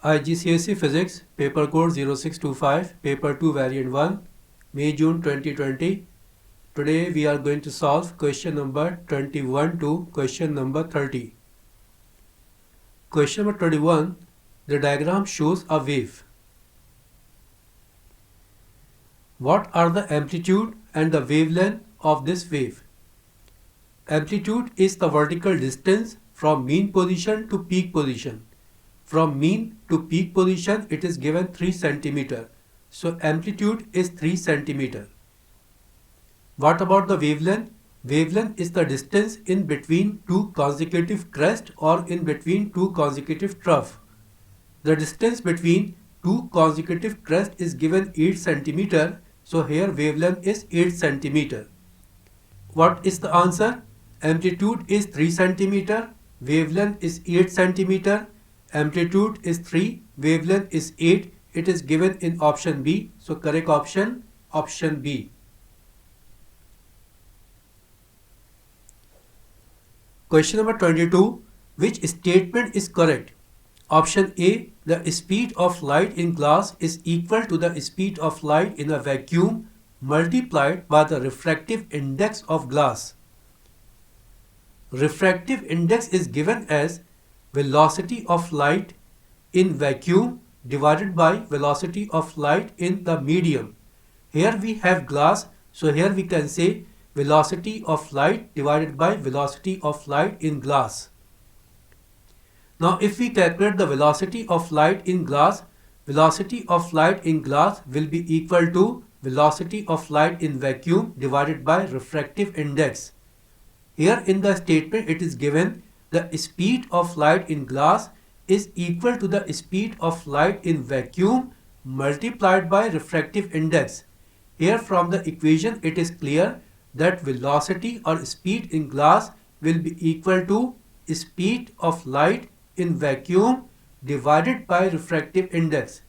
IGCSE Physics, Paper Code 0625, Paper 2 Variant 1, May-June 2020. Today we are going to solve question number 21 to question number 30. Question number 21, the diagram shows a wave. What are the amplitude and the wavelength of this wave? Amplitude is the vertical distance from mean position to peak position. From mean to peak position it is given 3 cm. So amplitude is 3 cm. What about the wavelength? Wavelength is the distance in between two consecutive crests or in between two consecutive troughs. The distance between two consecutive crests is given 8 cm. So here wavelength is 8 cm. What is the answer? Amplitude is 3 cm. Wavelength is 8 cm. Amplitude is 3, wavelength is 8. It is given in option B. So correct option, option B. Question number 22. Which statement is correct? Option A. The speed of light in glass is equal to the speed of light in a vacuum multiplied by the refractive index of glass. Refractive index is given as velocity of light in vacuum divided by velocity of light in the medium. Here we have glass, so here we can say velocity of light divided by velocity of light in glass. Now if we calculate the velocity of light in glass, velocity of light in glass will be equal to velocity of light in vacuum divided by refractive index. Here in the statement it is given the speed of light in glass is equal to the speed of light in vacuum multiplied by refractive index. Here from the equation it is clear that velocity or speed in glass will be equal to speed of light in vacuum divided by refractive index.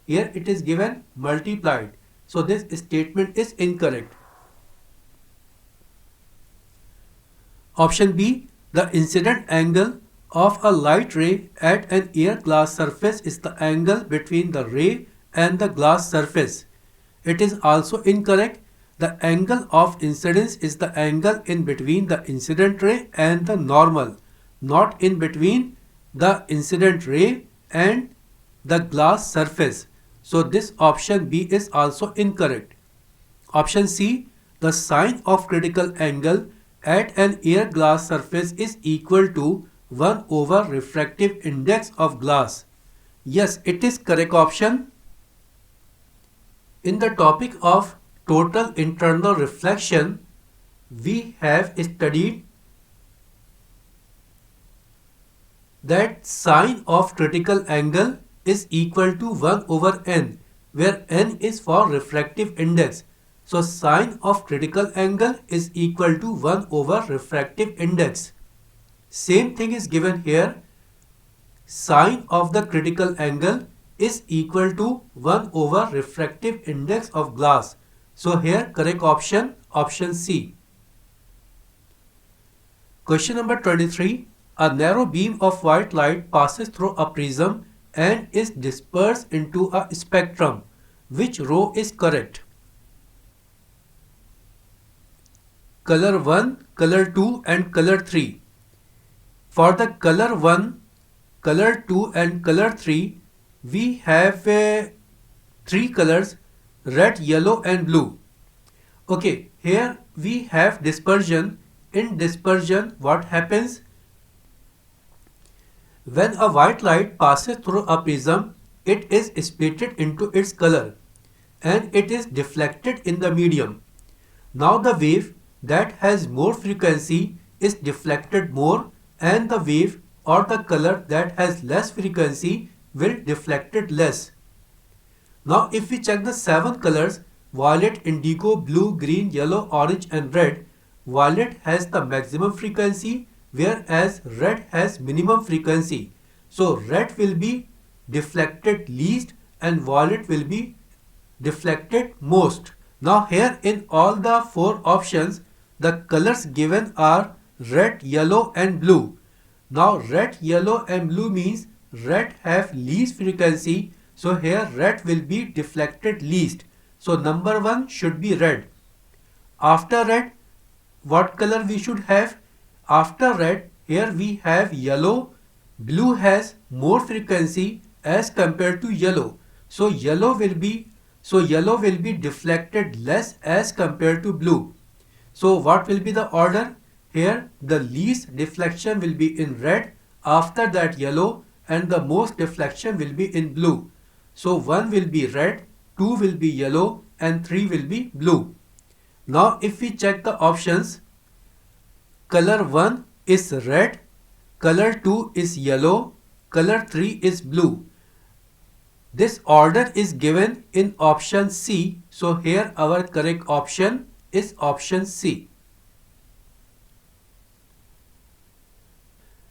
Here it is given multiplied. So this statement is incorrect. Option B. The incident angle of a light ray at an air glass surface is the angle between the ray and the glass surface. It is also incorrect. The angle of incidence is the angle in between the incident ray and the normal, not in between the incident ray and the glass surface. So this option B is also incorrect. Option C. The sine of critical angle at an air glass surface is equal to 1 over refractive index of glass. Yes, it is correct option. In the topic of total internal reflection, we have studied that sine of critical angle is equal to 1 over n, where n is for refractive index. So sine of critical angle is equal to 1 over refractive index. Same thing is given here. Sine of the critical angle is equal to 1 over refractive index of glass. So here correct option, option C. Question number 23. A narrow beam of white light passes through a prism and is dispersed into a spectrum. Which row is correct? Color 1, color 2 and color 3. For the color 1, color 2 and color 3, we have 3 colors, red, yellow and blue. Okay, here we have dispersion. In dispersion, what happens? When a white light passes through a prism, it is splitted into its color and it is deflected in the medium. Now the wave that has more frequency is deflected more and the wave or the color that has less frequency will deflected less. Now if we check the 7 colors, violet, indigo, blue, green, yellow, orange and red, violet has the maximum frequency whereas red has minimum frequency. So red will be deflected least and violet will be deflected most. Now here in all the 4 options, the colors given are red, yellow and blue. Now red, yellow and blue means red have least frequency, so here red will be deflected least. So number 1 should be red. After red, what color we should have? After red, here we have yellow. Blue has more frequency as compared to yellow. So yellow will be deflected less as compared to blue. So what will be the order? Here the least deflection will be in red, after that yellow, and the most deflection will be in blue. So 1 will be red, 2 will be yellow, and 3 will be blue. Now if we check the options, color 1 is red, color 2 is yellow, color 3 is blue. This order is given in option C, so here our correct option is option C.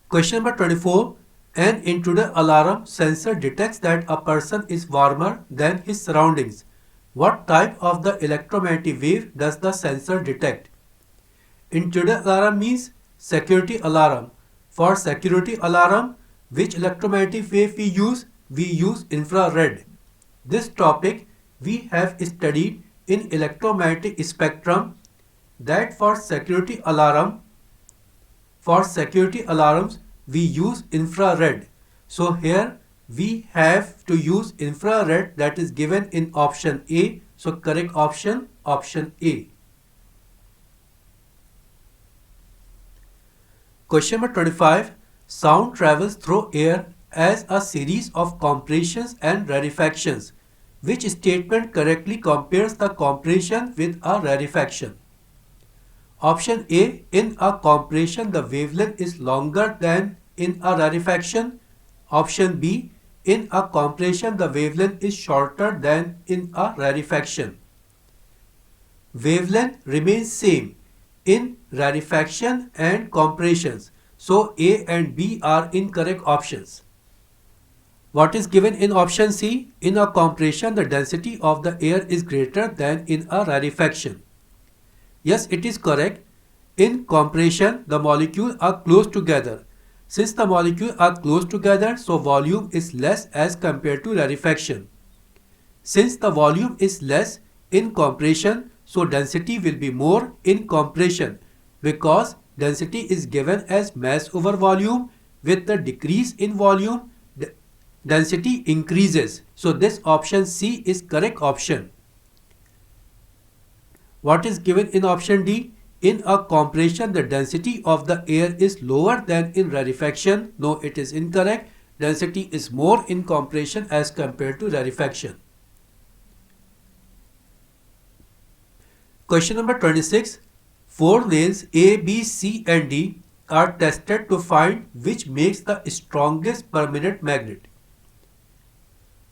Question number 24. An intruder alarm sensor detects that a person is warmer than his surroundings. What type of the electromagnetic wave does the sensor detect? Intruder alarm means security alarm. For security alarm, which electromagnetic wave we use? We use infrared. This topic we have studied in electromagnetic spectrum, that for security alarms we use infrared. So here we have to use infrared, that is given in option A. So correct option, option A. Question number 25. Sound travels through air as a series of compressions and rarefactions. Which statement correctly compares the compression with a rarefaction? Option A. In a compression the wavelength is longer than in a rarefaction. Option B. In a compression the wavelength is shorter than in a rarefaction. Wavelength remains same in rarefaction and compressions. So A and B are incorrect options. What is given in option C? In a compression, the density of the air is greater than in a rarefaction. Yes, it is correct. In compression, the molecules are close together. Since the molecules are close together, so volume is less as compared to rarefaction. Since the volume is less in compression, so density will be more in compression, because density is given as mass over volume. With the decrease in volume, density increases. So this option C is correct option. What is given in option D? In a compression, the density of the air is lower than in rarefaction. No, it is incorrect. Density is more in compression as compared to rarefaction. Question number 26. 4 nails A, B, C and D are tested to find which makes the strongest permanent magnet.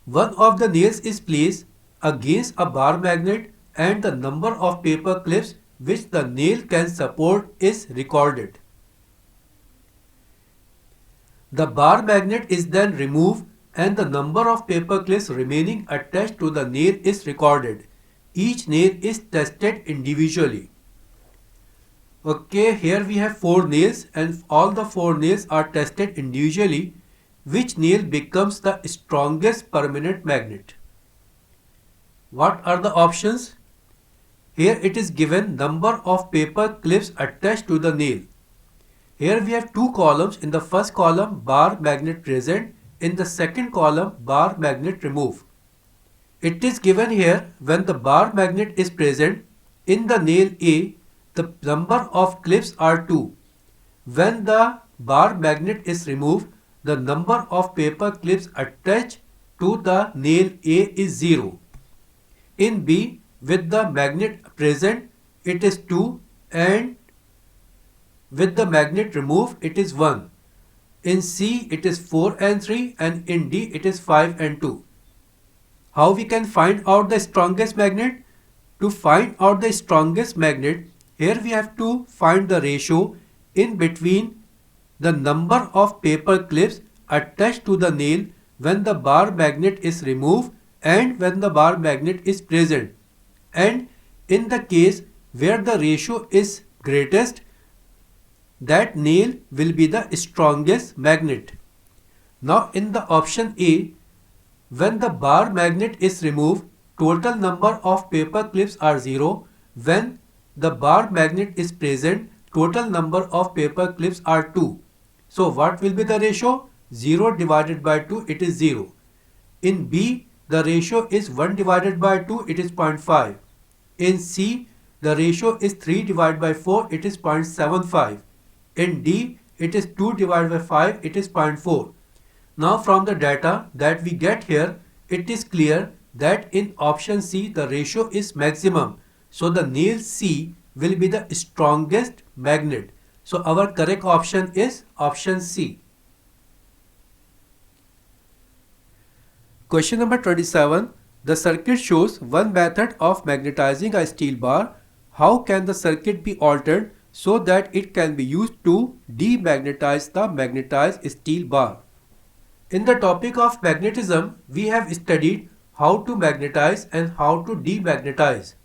One of the nails is placed against a bar magnet and the number of paper clips which the nail can support is recorded. The bar magnet is then removed and the number of paper clips remaining attached to the nail is recorded. Each nail is tested individually. Okay, here we have 4 nails and all the 4 nails are tested individually. Which nail becomes the strongest permanent magnet? What are the options? Here it is given number of paper clips attached to the nail. Here we have 2 columns. In the first column, bar magnet present. In the second column, bar magnet removed. It is given here when the bar magnet is present in the nail A, the number of clips are 2. When the bar magnet is removed, the number of paper clips attached to the nail A is 0. In B, with the magnet present, it is 2 and with the magnet removed, it is 1. In C, it is 4 and 3 and in D, it is 5 and 2. How we can find out the strongest magnet? To find out the strongest magnet, here we have to find the ratio in between the number of paper clips attached to the nail when the bar magnet is removed and when the bar magnet is present. And in the case where the ratio is greatest, that nail will be the strongest magnet. Now in the option A, when the bar magnet is removed, total number of paper clips are 0. When the bar magnet is present, total number of paper clips are 2. So what will be the ratio? 0 divided by 2, it is 0. In B, the ratio is 1 divided by 2, it is 0.5. In C, the ratio is 3 divided by 4, it is 0.75. In D, it is 2 divided by 5, it is 0.4. Now from the data that we get here, it is clear that in option C the ratio is maximum. So the nail C will be the strongest magnet. So our correct option is option C. Question number 27. The circuit shows one method of magnetizing a steel bar. How can the circuit be altered so that it can be used to demagnetize the magnetized steel bar? In the topic of magnetism, we have studied how to magnetize and how to demagnetize.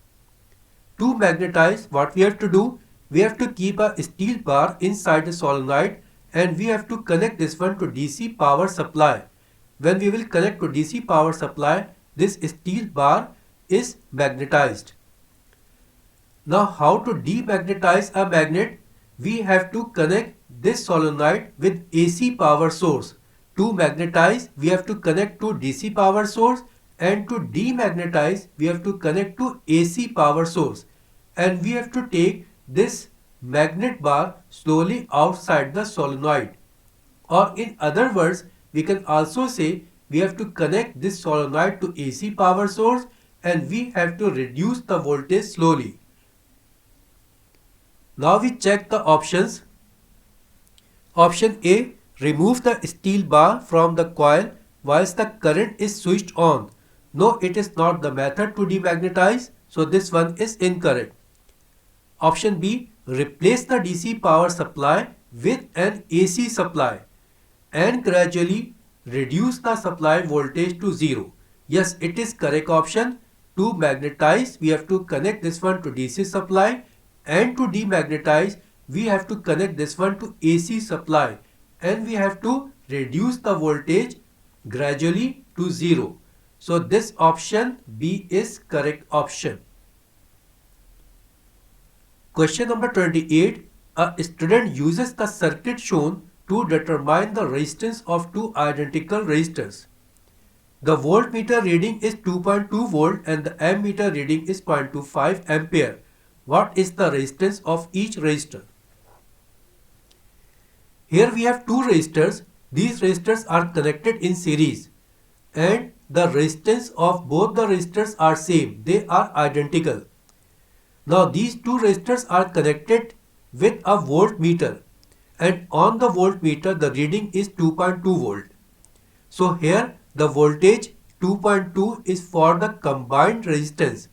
To magnetize, what we have to do, we have to keep a steel bar inside a solenoid and we have to connect this one to DC power supply. When we will connect to DC power supply, this steel bar is magnetized. Now how to demagnetize a magnet? We have to connect this solenoid with AC power source. To magnetize, we have to connect to DC power source, and to demagnetize, we have to connect to AC power source. And we have to take this magnet bar slowly outside the solenoid. Or in other words, we can also say we have to connect this solenoid to AC power source and we have to reduce the voltage slowly. Now we check the options. Option A, remove the steel bar from the coil whilst the current is switched on. No, it is not the method to demagnetize, so this one is incorrect. Option B, replace the DC power supply with an AC supply and gradually reduce the supply voltage to 0. Yes, it is correct option. To magnetize, we have to connect this one to DC supply, and to demagnetize, we have to connect this one to AC supply, and we have to reduce the voltage gradually to 0. So this option B is correct option. Question number 28. A student uses the circuit shown to determine the resistance of two identical resistors. The voltmeter reading is 2.2 volt and the ammeter reading is 0.25 ampere. What is the resistance of each resistor? Here we have two resistors. These resistors are connected in series and the resistance of both the resistors are same. They are identical. Now these two resistors are connected with a voltmeter and on the voltmeter the reading is 2.2 volt. So here the voltage 2.2 is for the combined resistance.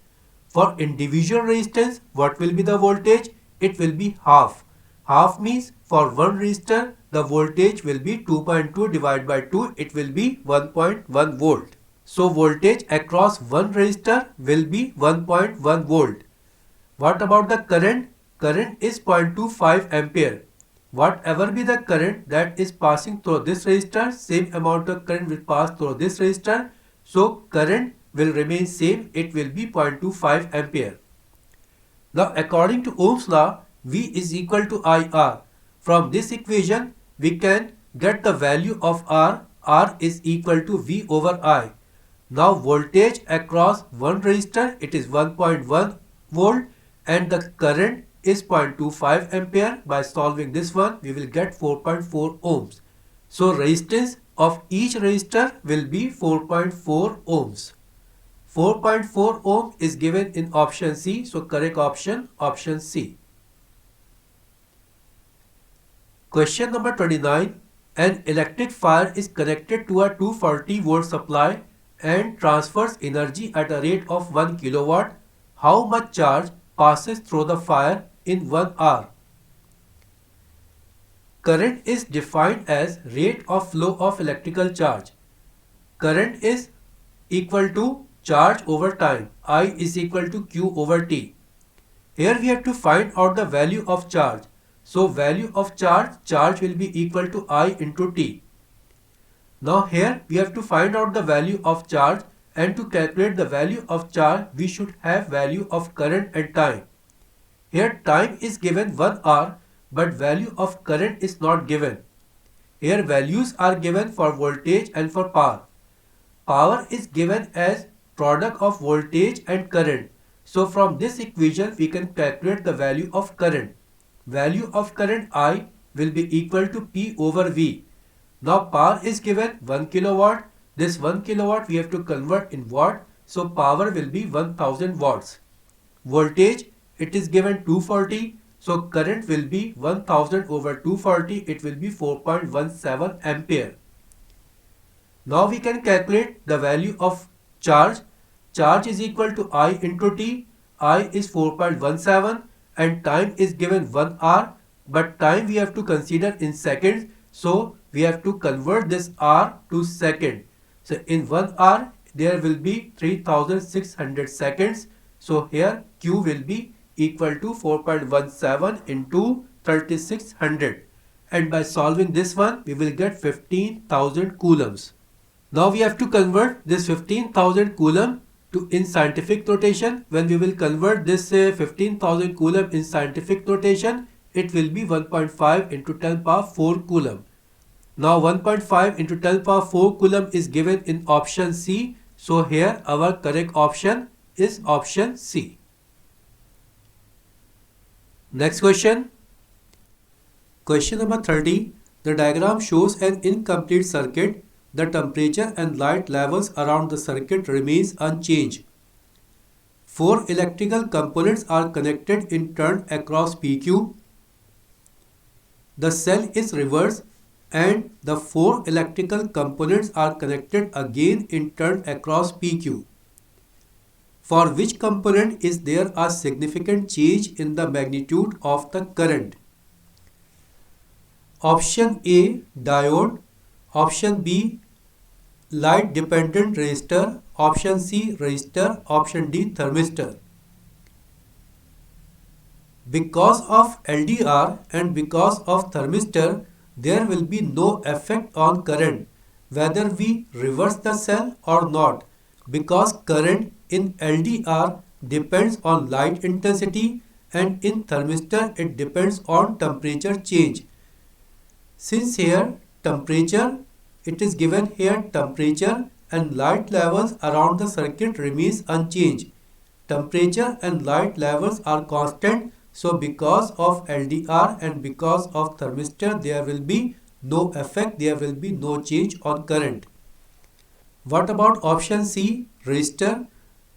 For individual resistance, what will be the voltage? It will be half. Half means for one resistor, the voltage will be 2.2 divided by 2, it will be 1.1 volt. So voltage across one resistor will be 1.1 volt. What about the current? Current is 0.25 ampere. Whatever be the current that is passing through this resistor, same amount of current will pass through this resistor. So current will remain same, it will be 0.25 ampere. Now according to Ohm's law, V is equal to IR. From this equation, we can get the value of R. R is equal to V over I. Now voltage across one resistor, it is 1.1 volt and the current is 0.25 ampere. By solving this one, we will get 4.4 ohms. So resistance of each resistor will be 4.4 ohms. 4.4 ohm is given in option C, so correct option, option C. Question number 29. An electric fire is connected to a 240 volt supply and transfers energy at a rate of 1 kilowatt. How much charge passes through the fire in 1 hour? Current is defined as rate of flow of electrical charge. Current is equal to charge over time. I is equal to Q over T. Here we have to find out the value of charge. So value of charge will be equal to I into T. Now here we have to find out the value of charge, and to calculate the value of charge we should have value of current and time. Here time is given 1 hour, but value of current is not given. Here values are given for voltage and for power. Power is given as product of voltage and current. So from this equation we can calculate the value of current. Value of current I will be equal to P over V. Now power is given 1 kilowatt. This 1 kilowatt we have to convert in watt. So power will be 1000 watts. Voltage, it is given 240. So current will be 1000 over 240. It will be 4.17 ampere. Now we can calculate the value of charge. Charge is equal to I into T. I is 4.17 and time is given 1 hour. But time we have to consider in seconds. So we have to convert this hour to second. So in 1 hour there will be 3600 seconds. So here Q will be equal to 4.17 into 3600. And by solving this one we will get 15,000 coulombs. Now we have to convert this 15,000 coulomb to in scientific notation. When we will convert this 15,000 coulomb in scientific notation, it will be 1.5 into 10 power 4 coulomb. Now 1.5 into 10 power 4 coulomb is given in option C. So here our correct option is option C. Next question. Question number 30. The diagram shows an incomplete circuit. The temperature and light levels around the circuit remains unchanged. 4 electrical components are connected in turn across PQ. The cell is reversed and the 4 electrical components are connected again in turn across PQ. For which component is there a significant change in the magnitude of the current? Option A, diode. Option B, light dependent resistor. Option C, resistor. Option D, thermistor. Because of LDR and because of thermistor, there will be no effect on current whether we reverse the cell or not, because current in LDR depends on light intensity and in thermistor it depends on temperature change. Since here temperature, it is given here temperature and light levels around the circuit remains unchanged. Temperature and light levels are constant. So because of LDR and because of thermistor, there will be no effect, there will be no change on current. What about option C, resistor?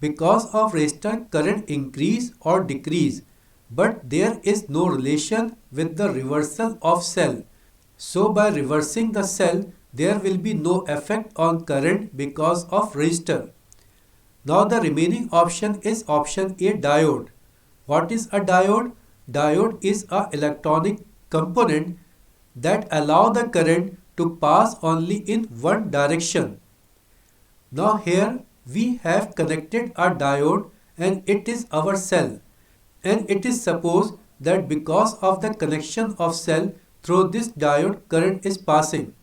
Because of resistor, current increase or decrease, but there is no relation with the reversal of cell. So by reversing the cell, there will be no effect on current because of resistor. Now the remaining option is option A, diode. What is a diode? Diode is an electronic component that allow the current to pass only in one direction. Now here we have connected a diode and it is our cell, and it is supposed that because of the connection of cell through this diode, current is passing.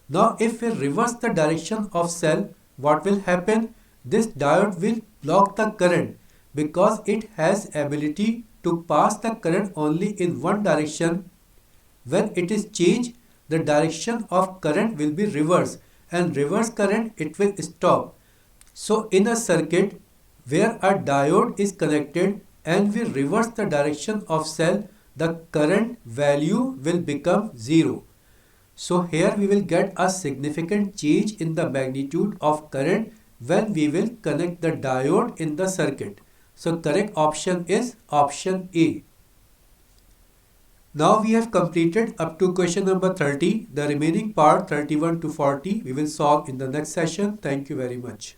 Now if we reverse the direction of cell, what will happen? This diode will block the current because it has ability to pass the current only in one direction. When it is changed, the direction of current will be reversed, and reverse current it will stop. So in a circuit where a diode is connected and we reverse the direction of cell, the current value will become 0. So here we will get a significant change in the magnitude of current when we will connect the diode in the circuit. So correct option is option A. Now we have completed up to question number 30. The remaining part 31 to 40 we will solve in the next session. Thank you very much.